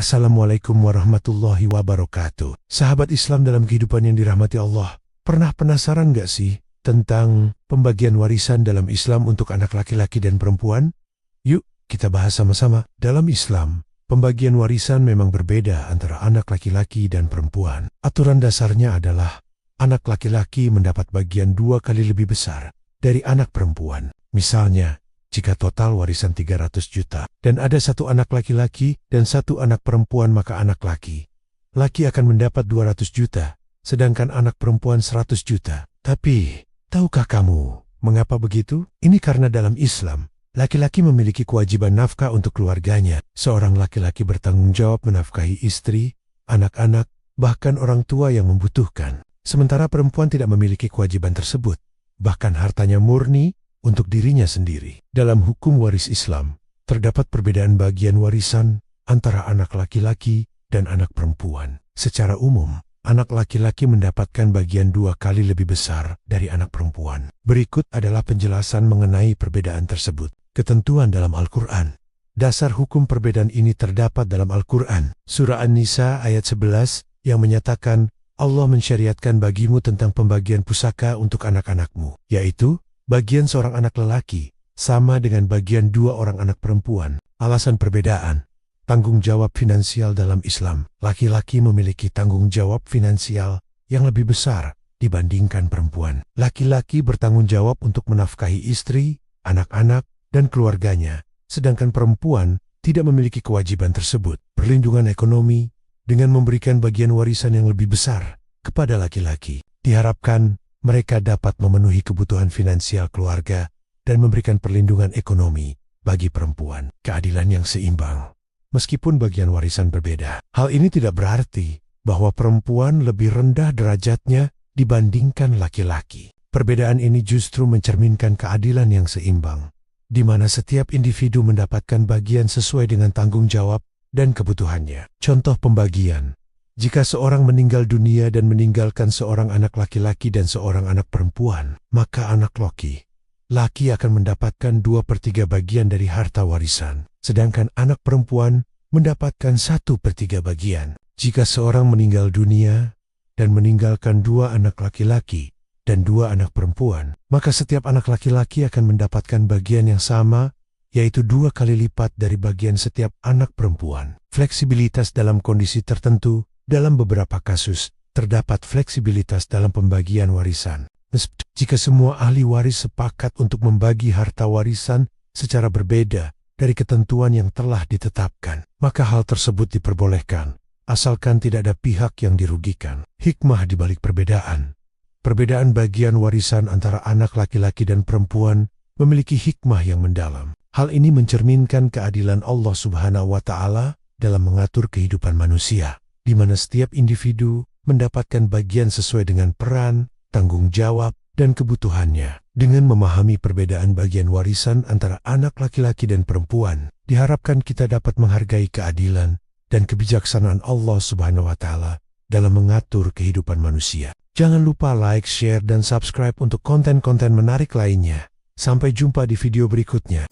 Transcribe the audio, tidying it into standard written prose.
Assalamualaikum warahmatullahi wabarakatuh. Sahabat Islam dalam kehidupan yang dirahmati Allah, pernah penasaran gak sih tentang pembagian warisan dalam Islam untuk anak laki-laki dan perempuan? Yuk, kita bahas sama-sama. Dalam Islam, pembagian warisan memang berbeda antara anak laki-laki dan perempuan. Aturan dasarnya adalah anak laki-laki mendapat bagian 2 kali lebih besar dari anak perempuan. Misalnya, jika total warisan 300 juta dan ada 1 anak laki-laki dan 1 anak perempuan, maka anak laki akan mendapat 200 juta, sedangkan anak perempuan 100 juta. Tapi, tahukah kamu mengapa begitu? Ini karena dalam Islam, laki-laki memiliki kewajiban nafkah untuk keluarganya. Seorang laki-laki bertanggung jawab menafkahi istri, anak-anak, bahkan orang tua yang membutuhkan. Sementara perempuan tidak memiliki kewajiban tersebut, bahkan hartanya murni untuk dirinya sendiri. Dalam hukum waris Islam, terdapat perbedaan bagian warisan antara anak laki-laki dan anak perempuan. Secara umum, anak laki-laki mendapatkan bagian 2 kali lebih besar dari anak perempuan. Berikut adalah penjelasan mengenai perbedaan tersebut. Ketentuan dalam Al-Quran. Dasar hukum perbedaan ini terdapat dalam Al-Quran. Surah An-Nisa ayat 11 yang menyatakan, Allah mensyariatkan bagimu tentang pembagian pusaka untuk anak-anakmu, yaitu bagian seorang anak lelaki sama dengan bagian 2 orang anak perempuan. Alasan perbedaan. Tanggung jawab finansial dalam Islam. Laki-laki memiliki tanggung jawab finansial yang lebih besar dibandingkan perempuan. Laki-laki bertanggung jawab untuk menafkahi istri, anak-anak, dan keluarganya, sedangkan perempuan tidak memiliki kewajiban tersebut. Perlindungan ekonomi dengan memberikan bagian warisan yang lebih besar kepada laki-laki. Diharapkan mereka dapat memenuhi kebutuhan finansial keluarga dan memberikan perlindungan ekonomi bagi perempuan. Keadilan yang seimbang. Meskipun bagian warisan berbeda, hal ini tidak berarti bahwa perempuan lebih rendah derajatnya dibandingkan laki-laki. Perbedaan ini justru mencerminkan keadilan yang seimbang, di mana setiap individu mendapatkan bagian sesuai dengan tanggung jawab dan kebutuhannya. Contoh pembagian. Jika seorang meninggal dunia dan meninggalkan seorang anak laki-laki dan seorang anak perempuan, maka anak laki akan mendapatkan 2/3 bagian dari harta warisan, sedangkan anak perempuan mendapatkan 1/3 bagian. Jika seorang meninggal dunia dan meninggalkan 2 anak laki-laki dan 2 anak perempuan, maka setiap anak laki-laki akan mendapatkan bagian yang sama, yaitu 2 kali lipat dari bagian setiap anak perempuan. Fleksibilitas dalam kondisi tertentu. Dalam beberapa kasus, terdapat fleksibilitas dalam pembagian warisan. Jika semua ahli waris sepakat untuk membagi harta warisan secara berbeda dari ketentuan yang telah ditetapkan, maka hal tersebut diperbolehkan, asalkan tidak ada pihak yang dirugikan. Hikmah di balik perbedaan. Perbedaan bagian warisan antara anak laki-laki dan perempuan memiliki hikmah yang mendalam. Hal ini mencerminkan keadilan Allah Subhanahu wa Ta'ala dalam mengatur kehidupan manusia, di mana setiap individu mendapatkan bagian sesuai dengan peran, tanggung jawab, dan kebutuhannya. Dengan memahami perbedaan bagian warisan antara anak laki-laki dan perempuan, diharapkan kita dapat menghargai keadilan dan kebijaksanaan Allah Subhanahu wa Ta'ala dalam mengatur kehidupan manusia. Jangan lupa like, share, dan subscribe untuk konten-konten menarik lainnya. Sampai jumpa di video berikutnya.